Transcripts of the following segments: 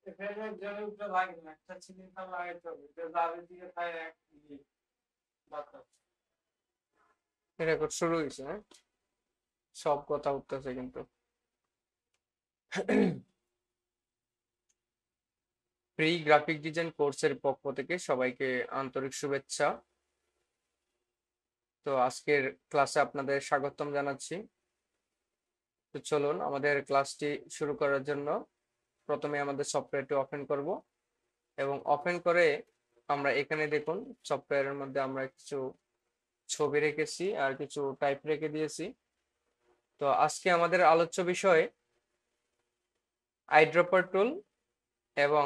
এখানে জমিটা লাগে না, একটা চিনিটা লাগাইতে হবে, এটা জারি দিয়ে খায় এক বাতাস। রেকর্ড শুরু হয়েছে, হ্যাঁ? সব কথা উঠতেছে কিন্তু। প্রি গ্রাফিক ডিজাইন কোর্সের পক্ষ থেকে সবাইকে আন্তরিক শুভেচ্ছা। তো আজকের ক্লাসে আপনাদের স্বাগতম জানাচ্ছি। তো চলুন আমাদের ক্লাসটি শুরু করার জন্য প্রথমে আমাদের সফটওয়্যারটি ওপেন করব, এবং ওপেন করে আমরা এখানে দেখুন সফটওয়্যারের মধ্যে আমরা কিছু ছবি রেখেছি আর কিছু টাইপ রেখে দিয়েছি। তো আজকে আমাদের আলোচ্য বিষয় আইড্রপার টুল এবং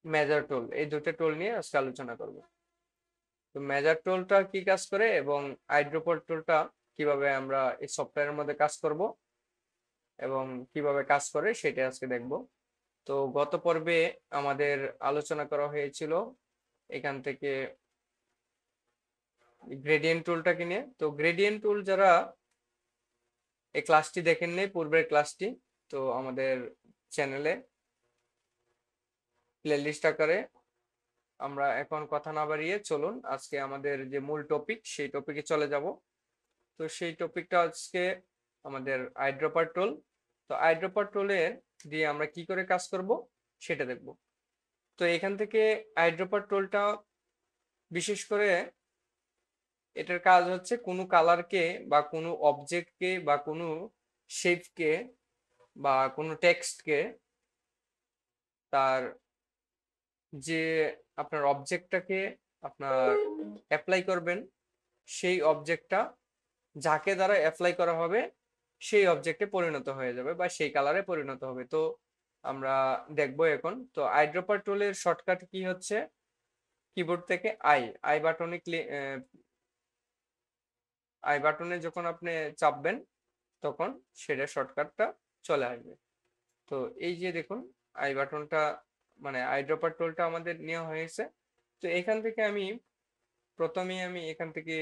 মেজার টুল, এই দুটো টুল নিয়ে আজকে আলোচনা করব। তো মেজার টুলটা কি কাজ করে এবং আইড্রপার টুলটা কিভাবে আমরা এই সফটওয়্যারের মধ্যে কাজ করব এবং কিভাবে কাজ করে সেটা আজকে দেখব। তো গত পর্বে আমাদের আলোচনা করা হয়েছিল এখান থেকে গ্রেডিয়েন্ট টুলটাকে নিয়ে। তো গ্রেডিয়েন্ট টুল যারা এই ক্লাসটি দেখেননি, পূর্বের ক্লাসটি, তো আমাদের চ্যানেলে প্লেলিস্ট আকারে আমরা এখন কথা না বাড়িয়ে চলুন আজকে আমাদের যে মূল টপিক সেই টপিকে চলে যাব। তো সেই টপিকটা আজকে আমাদের আইড্রপার টুল। তো আইড্রপার টুলের দিয়ে আমরা কি করে কাজ করব সেটা দেখব। তো এখান থেকে আইড্রপার টুলটা বিশেষ করে এটার কাজ হচ্ছে কোনো কালারকে বা কোনো অবজেক্টকে বা কোনো শেপকে বা কোনো টেক্সটকে তার যে আপনার অবজেক্টটাকে আপনার অ্যাপ্লাই করবেন, সেই অবজেক্টটা যাকে দ্বারা অ্যাপ্লাই করা হবে সেই অবজেক্টে পরিণত হয়ে যাবে বা সেই কালারে পরিণত হবে। তো আমরা দেখবো এখন। তো আইড্রপার টুলের শর্টকাট কি হচ্ছে, কিবোর্ড থেকে আই আই বাটনে আই বাটনে যখন আপনি চাপবেন তখন সেটা শর্টকাটটা চলে আসবে। তো এই যে দেখুন আই বাটনটা মানে আইড্রপার টুলটা আমাদের নেওয়া হয়েছে। তো এখান থেকে আমি প্রথমেই আমি এখান থেকে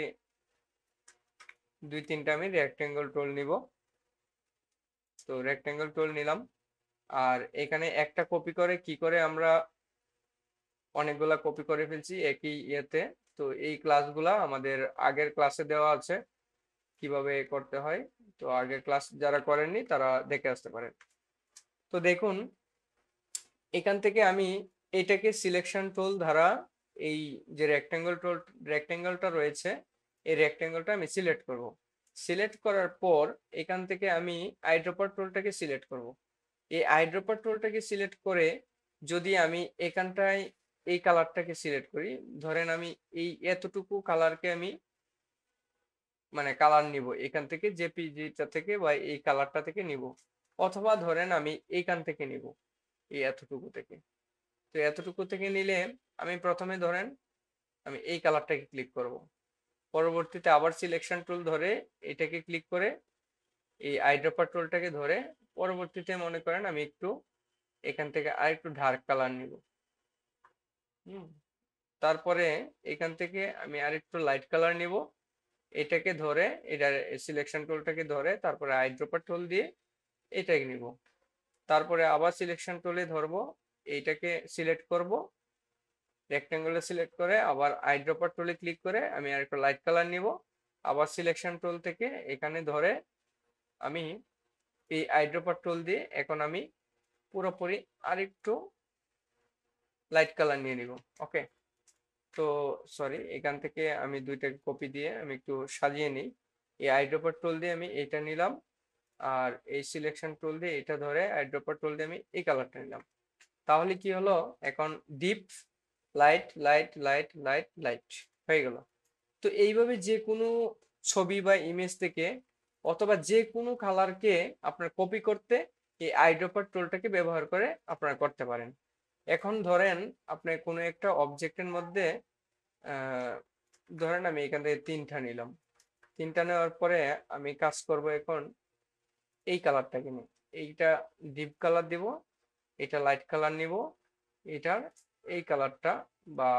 দুই তিনটা আমি রেক্টেঙ্গল টুল নিব। তো রেক্টেঙ্গল টুল নিলাম, আর এখানে একটা কপি করে কি করে আমরা অনেকগুলা কপি করে ফেলছি একই ইয়েতে। তো এই ক্লাসগুলা আমাদের আগের ক্লাসে দেওয়া আছে কিভাবে করতে হয়। তো আগের ক্লাস যারা করেননি তারা দেখে আসতে পারেন। তো দেখুন এখান থেকে আমি এটাকে সিলেকশন টুল দ্বারা এই যে রেক্টেঙ্গলটা রয়েছে এই রেক্টেঙ্গলটা আমি সিলেক্ট করব। সিলেক্ট করার পর এখান থেকে আমি আইড্রপার টুলটাকে সিলেক্ট করব। এই আইড্রপার টুলটাকে সিলেক্ট করে যদি আমি এখানটায় এই কালারটাকে সিলেক্ট করি, ধরেন আমি এই এতটুকু কালারকে আমি মানে কালার নিব এখান থেকে জেপিজিটা থেকে বা এই কালারটা থেকে নিব, অথবা ধরেন আমি এইখান থেকে নিব এই এতটুকু থেকে। তো এতটুকু থেকে নিলে আমি প্রথমে ধরেন আমি এই কালারটাকে ক্লিক করব, পরবর্তীতে আবার সিলেকশন টুল ধরে এটাকে ক্লিক করে এই আইড্রপার টুলটাকে ধরে পরবর্তীতে মনে করেন আমি একটু এখান থেকে আর একটু ডার্ক কালার নিব। হুম, তারপরে এখান থেকে আমি আর একটু লাইট কালার নিব, এটাকে ধরে এটা সিলেকশন টুলটাকে ধরে তারপরে আইড্রপার টুল দিয়ে এটাকে নিব। তারপরে আবার সিলেকশন টুলে ধরবো, এইটাকে সিলেক্ট করব, রেক্টেঙ্গলে সিলেক্ট করে আবার আইড্রপার টুলে ক্লিক করে আমি আর একটা লাইট কালার নিব, আবার সিলেকশন টুল থেকে এখানে ধরে আমি এই আইড্রপার টুল দিয়ে এখন আমি পুরোপুরি আরেকটু লাইট কালার নিয়ে নিব। ওকে, তো সরি এখান থেকে আমি দুইটা কপি দিয়ে আমি একটু সাজিয়ে নিই। এই আইড্রপার টুল দিয়ে আমি এটা নিলাম, আর এই সিলেকশন টুল দিয়ে এটা ধরে আইড্রপার টুল দিয়ে আমি এই কালারটা নিলাম। তাহলে কি হলো, এখন deep light light light light light হয়ে গেল। তো এইভাবে যে কোনো ছবি বা ইমেজ থেকে অথবা যে কোনো কালারকে আপনার কপি করতে এই আইড্রপার টুলটাকে ব্যবহার করে আপনারা করতে পারেন। এখন ধরেন আপনি কোনো একটা অবজেক্টের মধ্যে আহ, ধরেন আমি এখান থেকে তিনটা নিলাম, তিনটা নেওয়ার পরে আমি কাজ করব এখন এই কালারটাকে নিয়ে, এইটা ডিপ কালার দিব, এটা লাইট কালার নিব, এটার এই কালারটা বা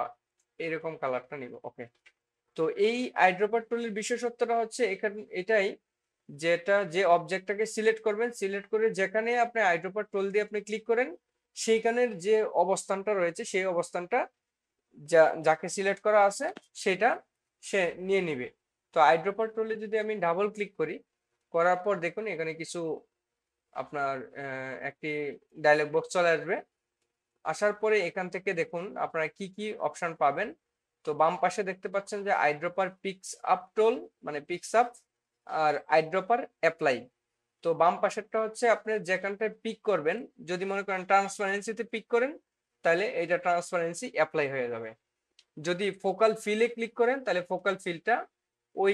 এরকম কালারটা নিব। ওকে, তো এই আইড্রপার টুলের বিশেষত্বটা হচ্ছে এখানে এটাই যে অবজেক্টটাকে সিলেক্ট করবেন, সিলেক্ট করে যেখানে আপনি আইড্রপার টুল দিয়ে আপনি ক্লিক করেন সেইখানের যে অবস্থানটা রয়েছে সেই অবস্থানটা যাকে সিলেক্ট করা আছে সেটা সে নিয়ে নিবে। তো আইড্রপার টুলে যদি আমি ডাবল ক্লিক করি, করার পর দেখুন এখানে কিছু আপনার একটি ডায়লগ বক্স চলে আসবে। আসার পরে এখান থেকে দেখুন আপনারা কি কি অপশন পাবেন। তো বাম পাশে দেখতে পাচ্ছেন যে আইড্রপার পিকস আপ টুল, মানে পিকস আপ, আর আইড্রপার অ্যাপ্লাই। তো বাম পাশেরটা হচ্ছে আপনি যেখানটায় পিক করবেন, যদি মনে করেন ট্রান্সপারেন্সিতে পিক করেন তাহলে এটা ট্রান্সপারেন্সি অ্যাপ্লাই হয়ে যাবে। যদি ফোকাল ফিলে ক্লিক করেন তাহলে ফোকাল ফিলটা ওই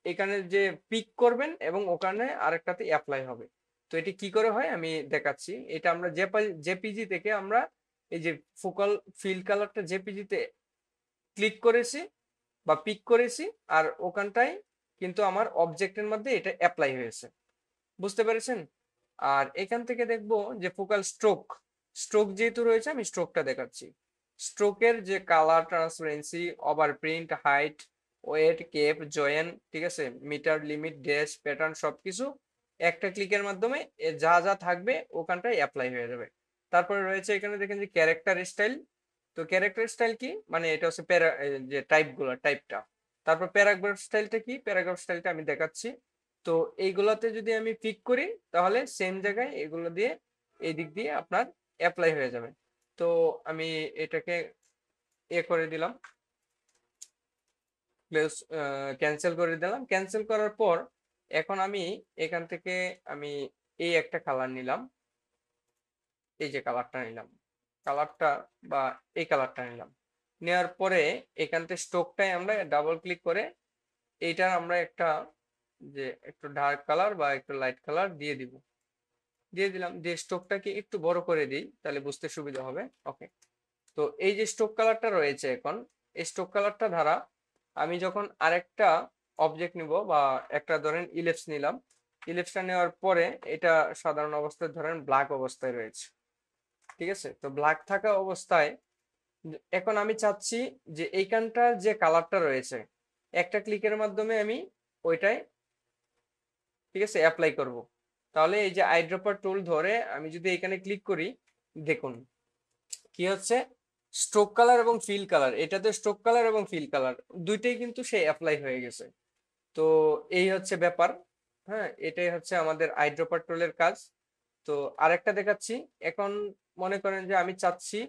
এখানে যে পিক করবেন এবং ওখানে আরেকটাতে অ্যাপ্লাই হবে। তো এটি কি করে হয় আমি দেখাচ্ছি। এটা আমরা জেপিজি থেকে আমরা এই যে ফোকাল ফিল কালারটা জেপিজিতে ক্লিক করেছি বা পিক করেছি, আর ওখানটায় কিন্তু আমার অবজেক্টের মধ্যে এটা অ্যাপ্লাই হয়েছে। বুঝতে পেরেছেন? আর এখান থেকে দেখবো যে ফোকাল স্ট্রোক, স্ট্রোক যেহেতু রয়েছে আমি স্ট্রোকটা দেখাচ্ছি। স্ট্রোকের যে colour, transparency, overprint, height, weight, cap, join, ঠিক আছে, মিটার, লিমিট, ড্যাশ, প্যাটার্ন সবকিছু একটা ক্লিকের মাধ্যমে যা যা থাকবে ওখানটায় অ্যাপ্লাই হয়ে যাবে। তারপরে রয়েছে এখানে দেখেন যে ক্যারেক্টার স্টাইল। তো ক্যারেক্টার স্টাইল কি, মানে এটা হচ্ছে যে টাইপটা। তারপর প্যারাগ্রাফ স্টাইলটা কি, প্যারাগ্রাফ স্টাইলটা আমি দেখাচ্ছি। তো এইগুলাতে যদি আমি পিক করি তাহলে সেম জায়গায় এগুলো দিয়ে এই দিক দিয়ে আপনার অ্যাপ্লাই হয়ে যাবে। তো আমি এটাকে করে দিলাম, প্লাস ক্যান্সেল করে দিলাম। ক্যান্সেল করার পর এখন আমি এখান থেকে আমি এই একটা কালার নিলাম, এই যে কালারটা নিলাম, কালারটা বা এই কালারটা নিলাম। নেওয়ার পরে এখান থেকে স্ট্রোকটাই আমরা ডাবল ক্লিক করে এইটার আমরা একটা যে একটু ডার্ক কালার বা একটু লাইট কালার দিয়ে দিব, দিয়ে দিলাম। দিয়ে স্ট্রোকটাকে একটু বড় করে দিই তাহলে বুঝতে সুবিধা হবে। ওকে। তো এই যে স্ট্রোক কালারটা রয়েছে, এখন এই স্ট্রোক কালারটা দ্বারা আমি যখন আরেকটা অবজেক্ট নিব বা একটা ধরেন ইলিপস নিলাম, ইলিপসটা নেওয়ার পরে এটা সাধারণ অবস্থায় ধরেন ব্ল্যাক অবস্থায় রয়েছে, ঠিক আছে। তো ব্ল্যাক থাকা অবস্থায় এখন আমি চাচ্ছি যে এইখানটার যে কালারটা রয়েছে একটা ক্লিকের মাধ্যমে আমি ওইটাই, ঠিক আছে, অ্যাপ্লাই করব। তাহলে এই যে আইড্রপার টুল ধরে আমি যদি এখানে ক্লিক করি, দেখুন কি হচ্ছে, স্ট্রোক কালার এবং ফিল কালার, এটাতে স্ট্রোক কালার এবং ফিল কালার দুইটাই কিন্তু সে অ্যাপ্লাই হয়ে গেছে। তো এই হচ্ছে ব্যাপার। হ্যাঁ, এটাই হচ্ছে আমাদের আইড্রপার টুলের কাজ। তো আরেকটা দেখাচ্ছি। এখন মনে করেন যে আমি চাচ্ছি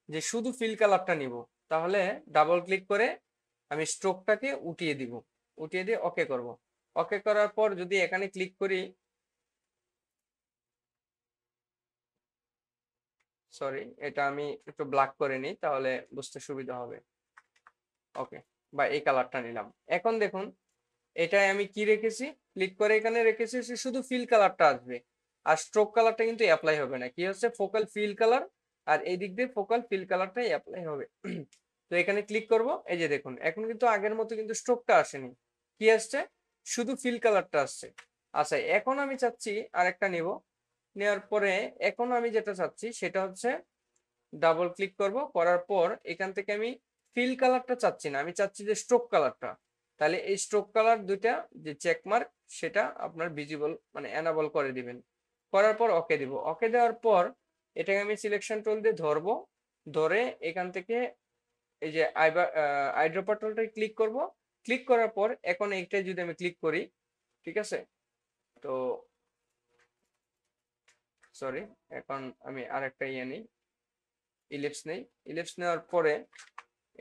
যে শুধু ফিল কালারটা নিব, তাহলে ডাবল ক্লিক করে আমি স্ট্রোকটাকে উঠিয়ে দিব, উঠিয়ে দিয়ে ওকে করব। ওকে করার পর যদি এখানে ক্লিক করি, সরি এটা আমি একটু ব্ল্যাক করে নিই তাহলে বুঝতে সুবিধা হবে। ওকে, বা এই কালারটা নিলাম। এখন দেখুন এটাই আমি কি রেখেছি, ক্লিক করে এখানে রেখেছি, সে শুধু ফিল কালারটা আসবে আর স্ট্রোক কালারটা কিন্তু অ্যাপ্লাই হবে না। কি হচ্ছে, ফোকাল ফিল কালার, আর এই দিক দিয়ে ফোকাল ফিল কালারটাই অ্যাপ্লাই হবে। তো এখানে ক্লিক করব, এই যে দেখুন এখন কিন্তু আগের মতো কিন্তু স্ট্রোকটা আসেনি, কি আসছে, শুধু ফিল কালারটা আসছে। আচ্ছা, এখন আমি চাচ্ছি আরেকটা নিব, নেওয়ার পরে এখন আমি যেটা চাচ্ছি সেটা হচ্ছে ডাবল ক্লিক করব, করার পর এখান থেকে আমি ফিল কালারটা চাচ্ছি না, আমি চাচ্ছি যে স্ট্রোক কালারটা। তাহলে এই স্ট্রোক কালার দুইটা যে চেক মার্ক সেটা আপনার ভিজিবল মানে এনাবল করে দিবেন। করার পর ওকে দিব। ওকে দেওয়ার পর এটাকে আমি সিলেকশন টুল দিয়ে ধরবো, ধরে এখান থেকে এই যে আইড্রপার টুলটা ক্লিক করব। ক্লিক করার পর এখন এইটাই যদি আমি ক্লিক করি, ঠিক আছে। তো সরি, এখন আমি আরেকটা নিই, ইলিপস নেই। ইলিপস নেওয়ার পরে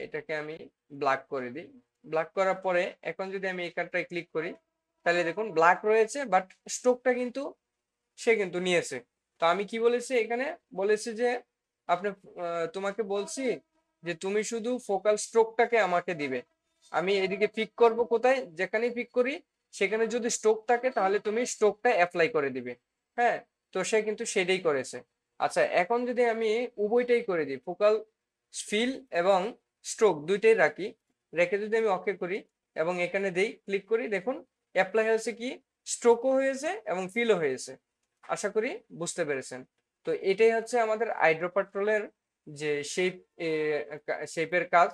এটাকে আমি ব্ল্যাক করে দিই। ব্ল্যাক করার পরে এখন যদি আমি এখানটায় ক্লিক করি তাহলে দেখুন ব্ল্যাক রয়েছে, বাট স্ট্রোকটা কিন্তু সে কিন্তু নিয়েছে। তো আমি কি বলেছি এখানে, বলেছি যে আপনি তোমাকে বলছি যে তুমি শুধু ফোকাল স্ট্রোকটাকে আমাকে দিবে, আমি এদিকে পিক করব, কোথায় যেখানেই পিক করি সেখানে যদি স্ট্রোক থাকে তাহলে তুমি স্ট্রোকটা অ্যাপ্লাই করে দিবে। হ্যাঁ, তো সে কিন্তু সেটাই করেছে। আচ্ছা, এখন যদি আমি উভয়টাই করে দিই, ফোকাল ফিল এবং স্ট্রোক দুইটাই রাখি, রেখে যদি আমি ওকে করি এবং এখানে দেই ক্লিক করি, দেখুন অ্যাপ্লাই হয়েছে, কি স্ট্রোকও হয়েছে এবং ফিলও হয়েছে। আশা করি বুঝতে পেরেছেন। তো এটাই হচ্ছে আমাদের আইড্রোপার টুলের যে শেপের কাজ।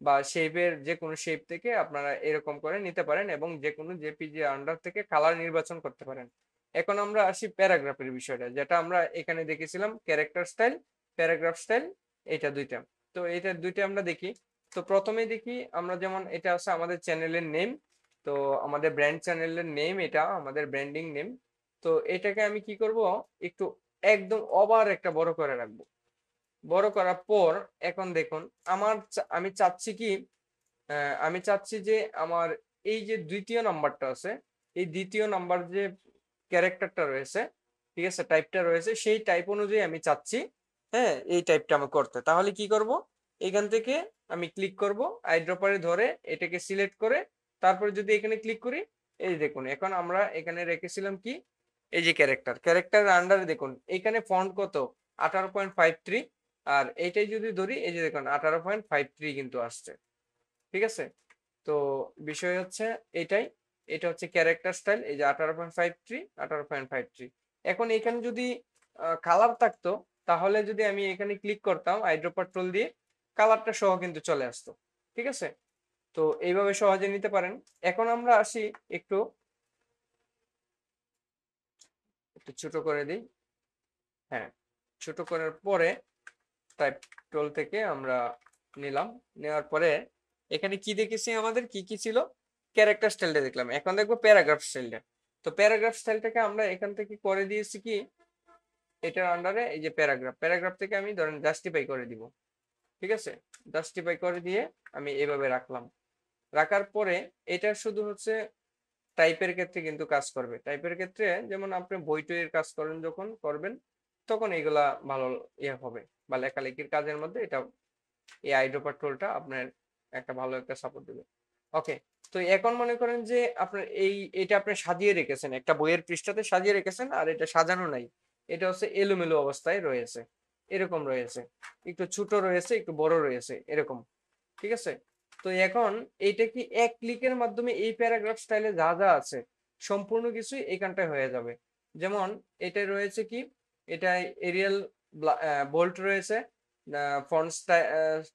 বা শেপের যে কোনো শেপ থেকে আপনারা এরকম করে নিতে পারেন এবং যে কোনো জেপিজি আন্ডার থেকে কালার নির্বাচন করতে পারেন। এখন আমরা আসি প্যারাগ্রাফের বিষয়টা, যেটা আমরা এখানে দেখেছিলাম ক্যারেক্টার স্টাইল, প্যারাগ্রাফ স্টাইল, এটা দুইটা। তো এটা দুইটা আমরা দেখি। তো প্রথমে দেখি আমরা, যেমন এটা আছে আমাদের চ্যানেলের নেম। তো আমাদের ব্র্যান্ড চ্যানেলের নেম, এটা আমাদের ব্র্যান্ডিং নেম। তো এটাকে আমি কি করব, একটু একদম ওভার একটা বড় করে রাখবো। বড় করার পর এখন দেখুন আমি চাচ্ছি কি, আমি চাচ্ছি যে আমার এই যে দ্বিতীয় নাম্বারটা আছে, এই দ্বিতীয় নাম্বার যে ক্যারেক্টারটা রয়েছে, ঠিক আছে, টাইপটা রয়েছে, সেই টাইপ অনুযায়ী আমি চাচ্ছি, হ্যাঁ, এই টাইপটা আমি করতে। তাহলে কি করব, এখান থেকে আমি ক্লিক করব, আইড্রপারে ধরে এটাকে সিলেক্ট করে তারপরে যদি এখানে ক্লিক করি, এই দেখুন এখন আমরা এখানে রেখেছিলাম কি, এই যে ক্যারেক্টার আন্ডারে দেখুন এখানে ফন্ট কত, 18.53। আর এইটাই যদি ধরি, এই যে দেখুন 18.53 কিন্তু আসছে, ঠিক আছে। তো বিষয় হচ্ছে এটাই, এটা হচ্ছে ক্যারেক্টার স্টাইল, এই যে 18.53, 18.53। এখন এখানে যদি কালার থাকতো, তাহলে যদি আমি এখানে ক্লিক করতাম আইড্রপার টুল দিয়ে, কালারটা সহ কিন্তু চলে আসতো, ঠিক আছে। তো এইভাবে সহজে নিতে পারেন। এখন আমরা আসি একটু একটু ছোট করে দিই। হ্যাঁ, ছোট করার পরে টাইপ টুল থেকে আমরা নিলাম, নেওয়ার পরে এখানে কি দেখেছি, আমাদের কি কি ছিল, ক্যারেক্টার স্টাইলটা দেখলাম। এখন দেখবো প্যারাগ্রাফ স্টাইলটা। তো প্যারাগ্রাফ স্টাইলটাকে আমরা এখান থেকে করে দিয়েছি কি, এটার আন্ডারে এই যে প্যারাগ্রাফ থেকে আমি ধরেন জাস্টিফাই করে দিব, ঠিক আছে। জাস্টিফাই করে দিয়ে আমি এভাবে রাখলাম। রাখার পরে এটা শুধু হচ্ছে টাইপের ক্ষেত্রে কিন্তু কাজ করবে। টাইপের ক্ষেত্রে যেমন আপনি বই টইয়ের কাজ করেন, যখন করবেন তখন এগুলা ভালো ইয়ে হবে, বা লেখালেখির কাজের মধ্যে এটা, এই আইড্রপার টুলটা আপনার একটা ভালো একটা সাপোর্ট দেবে। ওকে। তো এখন মনে করেন যে আপনার এটা আপনি সাজিয়ে রেখেছেন, একটা বইয়ের পৃষ্ঠাতে সাজিয়ে রেখেছেন, আর এটা সাজানো নাই, এটা হচ্ছে এলোমেলো অবস্থায় রয়েছে, এরকম রয়েছে, একটু ছোট রয়েছে, একটু বড় রয়েছে, এরকম, ঠিক আছে। তো এখন এইটা কি এক ক্লিকের মাধ্যমে এই প্যারাগ্রাফ স্টাইলে যা যা আছে সম্পূর্ণ কিছুই এখানটায় হয়ে যাবে। যেমন এটা রয়েছে কি, এটা এরিয়াল বোল্ট রয়েছে,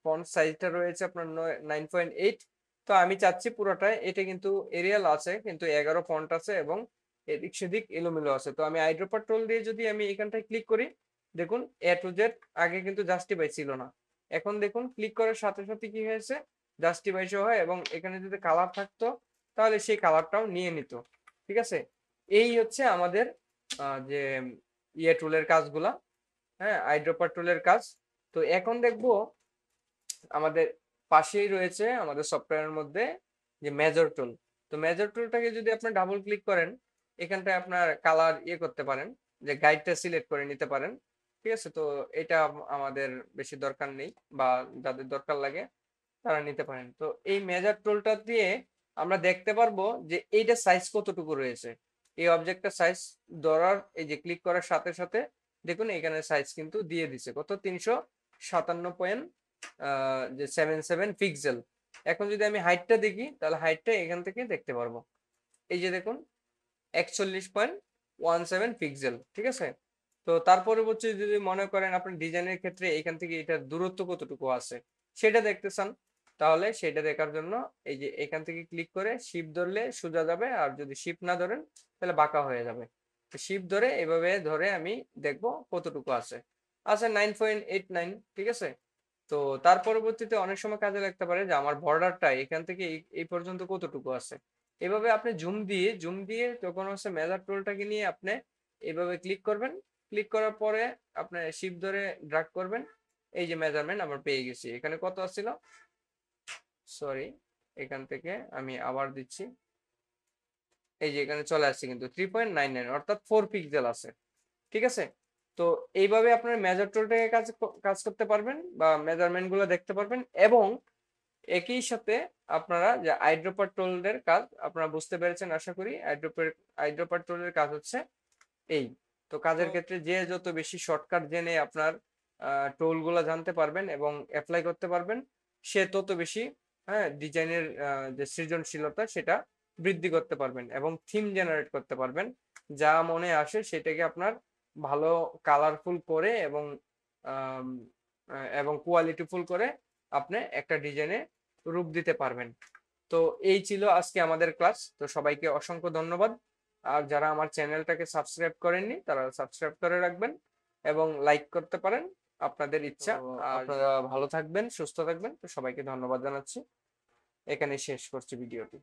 ফন্ট সাইজটা রয়েছে আপনার 9.8। তো আমি চাচ্ছি পুরোটাই, এটা কিন্তু এরিয়াল আছে কিন্তু 11 ফন্ট আছে এবং এদিক সেদিক এলোমেলো আছে। তো আমি আইড্রপার টুল দিয়ে যদি আমি এখানটায় ক্লিক করি, দেখুন এ টু জেড আগে কিন্তু জাস্টিফাই ছিল না, এখন দেখুন ক্লিক করার সাথে সাথে কি হয়েছে, জাস্টিফাই সহ হয়, এবং এখানে যদি কালার থাকতো তাহলে সেই কালারটাও নিয়ে নিত, ঠিক আছে। এই হচ্ছে আমাদের যে ইয়ে টুলের কাজগুলা, হ্যাঁ, আইড্রপার টুলের কাজ। তো এখন দেখবো আমাদের পাশেই রয়েছে আমাদের সফটওয়্যারের মধ্যে যে মেজর টুল। তো মেজর টুলটাকে যদি আপনি ডাবল ক্লিক করেন, এখানটায় আপনার কালার ইয়ে করতে পারেন, যে গাইডটা সিলেক্ট করে নিতে পারেন, ঠিক আছে। তো এটা আমাদের বেশি দরকার নেই, বা যাদের দরকার লাগে তারা নিতে পারেন। তো এই মেজার টুলটা দিয়ে আমরা দেখতে পারবো যে এইটা সাইজ কতটুকু রয়েছে। এই অবজেক্টটা সাইজ ধরার, এই যে ক্লিক করার সাথে সাথে দেখুন এখানে সাইজ কিন্তু দিয়ে দিছে কত, 357 পিক্সেল। এখন যদি আমি হাইটটা দেখি, তাহলে হাইটটা এখান থেকে দেখতে পারবো, এই যে দেখুন 41.17 পিক্সেল, ঠিক আছে। তো তার পরবর্তী যদি মনে করেন আপনি ডিজাইনের ক্ষেত্রে এখান থেকে এটার দূরত্ব কতটুকু আছে সেটা দেখতে চান, তাহলে সেটা দেখার জন্য এই যে এখান থেকে ক্লিক করে শিফট ধরলে সোজা যাবে, আর যদি শিফট না ধরেন তাহলে বাঁকা হয়ে যাবে। তো শিফট ধরে এভাবে ধরে আমি দেখব কতটুকু আছে, 9.89, ঠিক আছে। তো তার পরবর্তীতে অনেক সময় কাজে লাগতে পারে যে আমার বর্ডারটা এখান থেকে এই পর্যন্ত কতটুকু আছে। এভাবে আপনি জুম দিয়ে যখন হচ্ছে মেজার টুলটাকে নিয়ে আপনি এভাবে ক্লিক করবেন, ক্লিক করার পরে আপনি শিফট ধরে ড্র্যাগ করবেন, এই যে মেজারমেন্ট আমরা পেয়ে গেছি। এখানে কত আসছিল, সরি, এখান থেকে আমি আবার দিচ্ছি, এই যে এখানে চলে আসছে কিন্তু 3.99, অর্থাৎ 4 পিক্সেল আছে, ঠিক আছে। তো এইভাবে আপনার মেজার টুলটাকে কাজ করতে পারবেন, বা মেজারমেন্ট গুলো দেখতে পারবেন। এবং একই সাথে আপনারা যে আইড্রপার টুলের কাজ আপনারা বুঝতে পেরেছেন আশা করি। আইড্রপার টুলের কাজ হচ্ছে এই। তো কাজের ক্ষেত্রে যে যত বেশি শর্টকাট জেনে আপনার টুল গুলা জানতে পারবেন এবং অ্যাপ্লাই করতে পারবেন, সে তত বেশি, হ্যাঁ, ডিজাইনের যে সৃজনশীলতা সেটা বৃদ্ধি করতে পারবেন এবং থিম জেনারেট করতে পারবেন। যা মনে আসে সেটাকে আপনার ভালো কালারফুল করে এবং কোয়ালিটিফুল করে আপনি একটা ডিজাইনে রূপ দিতে পারবেন। তো এই ছিল আজকে আমাদের ক্লাস। তো সবাইকে অসংখ্য ধন্যবাদ। আর যারা আমার চ্যানেলটাকে সাবস্ক্রাইব করেননি তারা সাবস্ক্রাইব করে রাখবেন এবং লাইক করতে পারেন, আপনাদের ইচ্ছা। আর আপনারা ভালো থাকবেন, সুস্থ থাকবেন। তো সবাইকে ধন্যবাদ জানাচ্ছি। এখানে শেষ করছি ভিডিওটি।